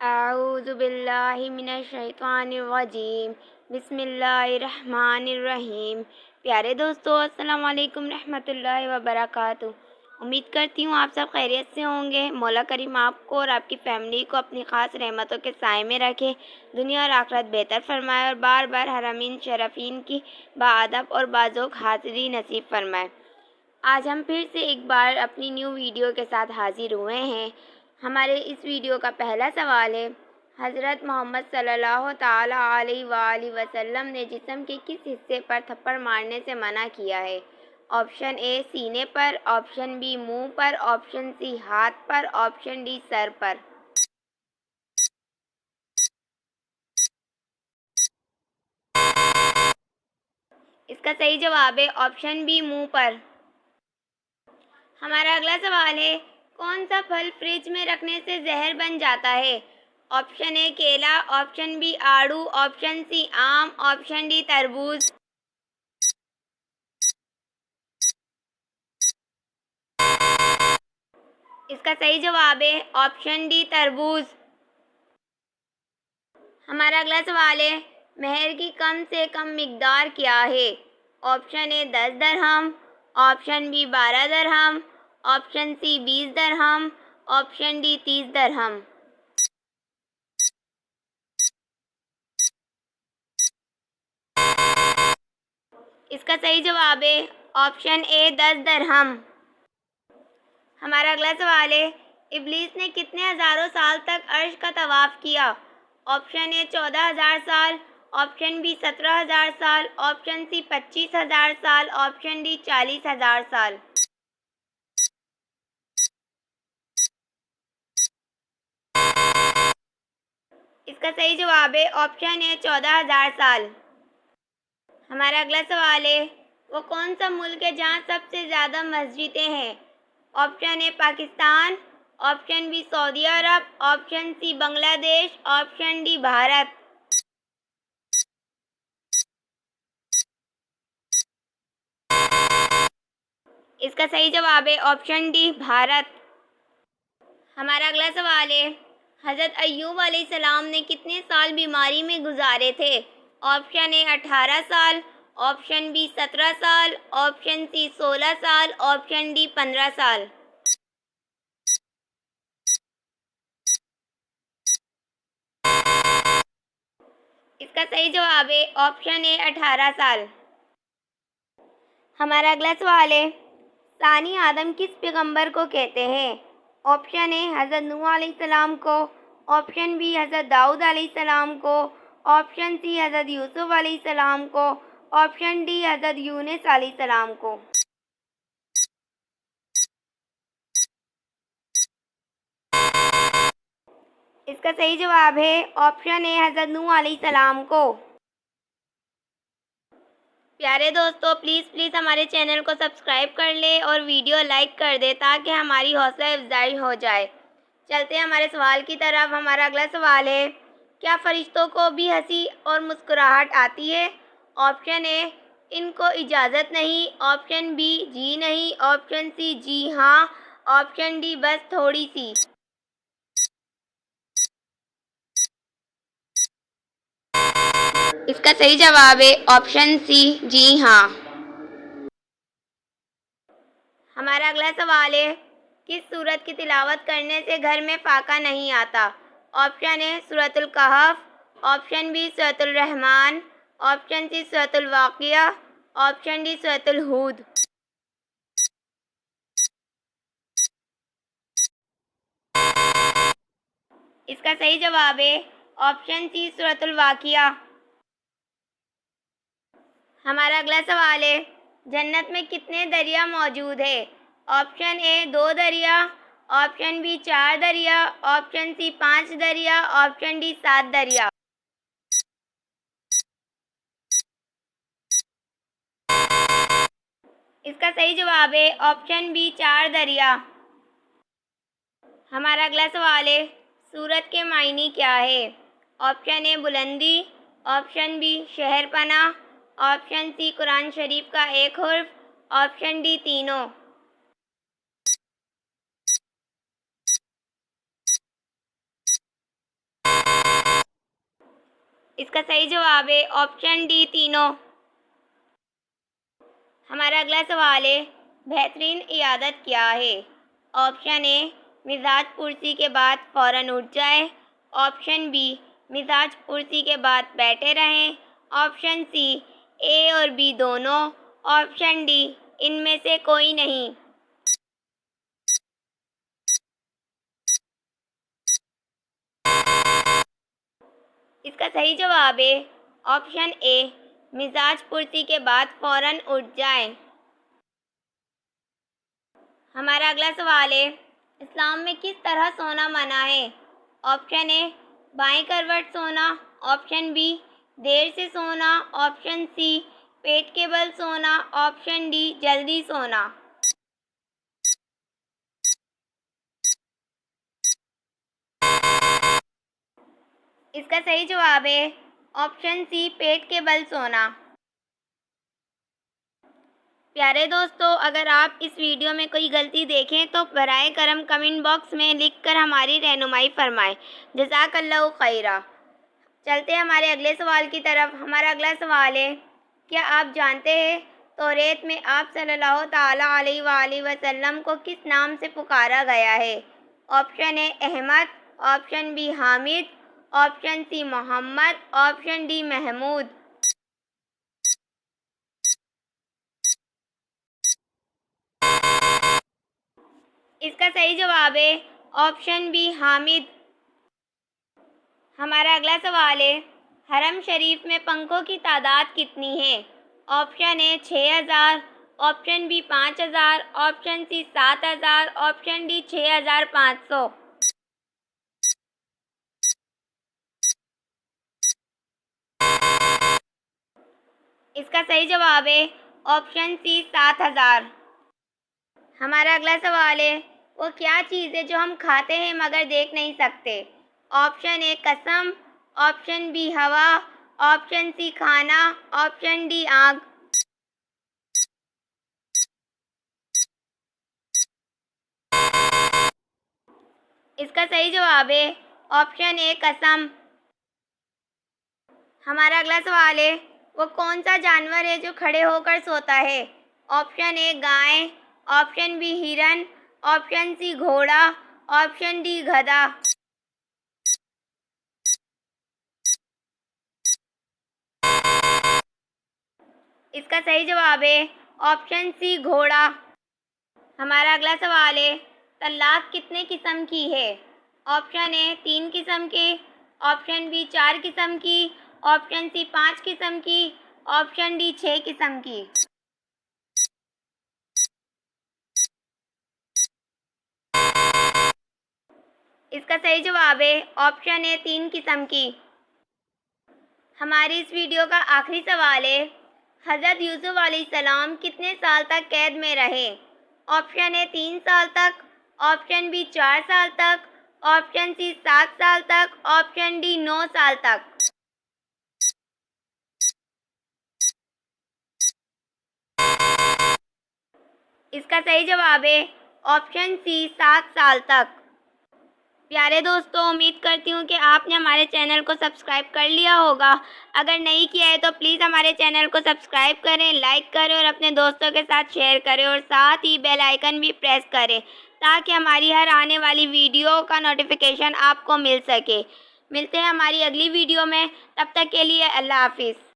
अऊज़ु बिल्लाहि मिनश शैतानिर रजीम बिस्मिल्लाहिर रहमानिर रहीम। प्यारे दोस्तों, अस्सलाम वालेकुम रहमतुल्लाहि व बरकातुहू। उम्मीद करती हूँ आप सब खैरियत से होंगे। मौला करीम आपको और आपकी फ़ैमिली को अपनी ख़ास रहमतों के साए में रखे, दुनिया और आखिरत बेहतर फरमाए और बार बार हरामीन शरफ़ीन की बाअदब और बाज़ौक़ हाज़िरी नसीब फरमाए। आज हम फिर से एक बार अपनी न्यू वीडियो के साथ हाज़िर हुए हैं। हमारे इस वीडियो का पहला सवाल है, हज़रत मोहम्मद सल्लल्लाहु ताला अलैहि वसल्लम ने जिस्म के किस हिस्से पर थप्पड़ मारने से मना किया है? ऑप्शन ए सीने पर, ऑप्शन बी मुंह पर, ऑप्शन सी हाथ पर, ऑप्शन डी सर पर। इसका सही जवाब है ऑप्शन बी मुंह पर। हमारा अगला सवाल है, कौन सा फल फ्रिज में रखने से जहर बन जाता है? ऑप्शन ए केला, ऑप्शन बी आड़ू, ऑप्शन सी आम, ऑप्शन डी तरबूज। इसका सही जवाब है ऑप्शन डी तरबूज। हमारा अगला सवाल है, मेहर की कम से कम मिकदार क्या है? ऑप्शन ए 10 दरहम, ऑप्शन बी 12 दरहम, ऑप्शन सी 20 दरहम, ऑप्शन डी 30 दरहम। इसका सही जवाब है ऑप्शन ए 10 दरहम। हमारा अगला सवाल है, इब्लीस ने कितने हज़ारों साल तक अर्श का तवाफ़ किया? ऑप्शन ए 14,000 साल, ऑप्शन बी 17,000 साल, ऑप्शन सी 25,000 साल, ऑप्शन डी 40,000 साल। इसका सही जवाब है ऑप्शन ए 14,000 साल। हमारा अगला सवाल है, वो कौन सा मुल्क है जहाँ सबसे ज़्यादा मस्जिदें हैं? Option A Pakistan, option B Saudi Arab, option C Bangladesh, option D Bharat. इसका सही जवाब है ऑप्शन डी भारत। हमारा अगला सवाल है, हज़रत अय्यूब अलैहिस्सलाम ने कितने साल बीमारी में गुजारे थे? ऑप्शन ए 18 साल, ऑप्शन बी 17 साल, ऑप्शन सी 16 साल, ऑप्शन डी 15 साल। इसका सही जवाब है ऑप्शन ए 18 साल। हमारा अगला सवाल है, सानी आदम किस पैगंबर को कहते हैं? ऑप्शन ए हज़रत नूह अलैहिस्सलाम को, ऑप्शन बी हज़रत दाऊद अलैहिस्सलाम को, ऑप्शन सी हज़रत यूसुफ अलैहिस्सलाम को, ऑप्शन डी हज़रत यूनुस अलैहिस्सलाम को। इसका सही जवाब है ऑप्शन ए हज़रत नूह अलैहिस्सलाम को। प्यारे दोस्तों, प्लीज़ हमारे चैनल को सब्सक्राइब कर लें और वीडियो लाइक कर दें ताकि हमारी हौसला अफजाई हो जाए। चलते हैं हमारे सवाल की तरफ। हमारा अगला सवाल है, क्या फ़रिश्तों को भी हंसी और मुस्कुराहट आती है? ऑप्शन ए इनको इजाज़त नहीं, ऑप्शन बी जी नहीं, ऑप्शन सी जी हाँ, ऑप्शन डी बस थोड़ी सी। इसका सही जवाब है ऑप्शन सी जी हाँ। हमारा अगला सवाल है, किस सूरत की तिलावत करने से घर में फाका नहीं आता? ऑप्शन ए सूरतुल कहफ, ऑप्शन बी सूरतुल रहमान, ऑप्शन सी सूरतुल वाक़िया, ऑप्शन डी सूरतुल हूद। इसका सही जवाब है ऑप्शन सी सूरतुल वाक़िया। हमारा अगला सवाल है, जन्नत में कितने दरिया मौजूद है? ऑप्शन ए 2 दरिया, ऑप्शन बी 4 दरिया, ऑप्शन सी 5 दरिया, ऑप्शन डी 7 दरिया। इसका सही जवाब है ऑप्शन बी 4 दरिया। हमारा अगला सवाल है, सूरत के मायने क्या है? ऑप्शन ए बुलंदी, ऑप्शन बी शहरपना, ऑप्शन सी कुरान शरीफ का एक हुर्फ, ऑप्शन डी तीनों। इसका सही जवाब है ऑप्शन डी तीनों। हमारा अगला सवाल है, बेहतरीन इयादत क्या है? ऑप्शन ए, मिजाज पुरसी के बाद फ़ौरन उठ जाए। ऑप्शन बी, मिजाज पुरसी के बाद बैठे रहें। ऑप्शन सी, ए और बी दोनों। ऑप्शन डी, इनमें से कोई नहीं। इसका सही जवाब है ऑप्शन ए, मिजाज पुरसी के बाद फ़ौरन उठ जाए। हमारा अगला सवाल है, इस्लाम में किस तरह सोना मना है? ऑप्शन ए, बाएं करवट सोना। ऑप्शन बी, देर से सोना। ऑप्शन सी, पेट के बल सोना। ऑप्शन डी, जल्दी सोना। इसका सही जवाब है ऑप्शन सी, पेट के बल सोना। प्यारे दोस्तों, अगर आप इस वीडियो में कोई गलती देखें तो बराए करम कमेंट बॉक्स में लिखकर हमारी रहनुमाई फरमाएं। जज़ाकल्लाहु खैरा। चलते हैं हमारे अगले सवाल की तरफ। हमारा अगला सवाल है, क्या आप जानते हैं तौरेत में आप सल्लल्लाहु ताला अलैहि वसल्लम को किस नाम से पुकारा गया है? Option A, Ahmad. Option B, Hamid. Option C, Mohammad. Option D, Mahmood. इसका सही जवाब है ऑप्शन बी, हामिद। हमारा अगला सवाल है, हरम शरीफ में पंखों की तादाद कितनी है? Option A, 6000। Option B, 5000। Option C, 7000। Option D, 6500। इसका सही जवाब है ऑप्शन सी, 7000। हमारा अगला सवाल है, वो क्या चीज़ है जो हम खाते हैं मगर देख नहीं सकते? ऑप्शन ए, कसम। ऑप्शन बी, हवा। ऑप्शन सी, खाना। ऑप्शन डी, आग। इसका सही जवाब है ऑप्शन ए, कसम। हमारा अगला सवाल है, वो कौन सा जानवर है जो खड़े होकर सोता है? ऑप्शन ए, गाय। ऑप्शन बी, हिरन। ऑप्शन सी, घोड़ा। ऑप्शन डी, गधा। इसका सही जवाब है ऑप्शन सी, घोड़ा। हमारा अगला सवाल है, तलाक कितने किस्म की है? ऑप्शन ए, 3 किस्म की। ऑप्शन बी, 4 किस्म की। ऑप्शन सी, 5 किस्म की। ऑप्शन डी, 6 किस्म की। इसका सही जवाब है ऑप्शन ए, 3 किस्म की। हमारी इस वीडियो का आखिरी सवाल है, हज़रत यूसुफ अलैहिस्सलाम कितने साल तक कैद में रहे? ऑप्शन ए, 3 साल तक। ऑप्शन बी, 4 साल तक। ऑप्शन सी, 7 साल तक। ऑप्शन डी, 9 साल तक। इसका सही जवाब है ऑप्शन सी, 7 साल तक। प्यारे दोस्तों, उम्मीद करती हूँ कि आपने हमारे चैनल को सब्सक्राइब कर लिया होगा। अगर नहीं किया है तो प्लीज़ हमारे चैनल को सब्सक्राइब करें, लाइक करें और अपने दोस्तों के साथ शेयर करें और साथ ही बेल आइकन भी प्रेस करें ताकि हमारी हर आने वाली वीडियो का नोटिफिकेशन आपको मिल सके। मिलते हैं हमारी अगली वीडियो में, तब तक के लिए अल्लाह हाफिज़।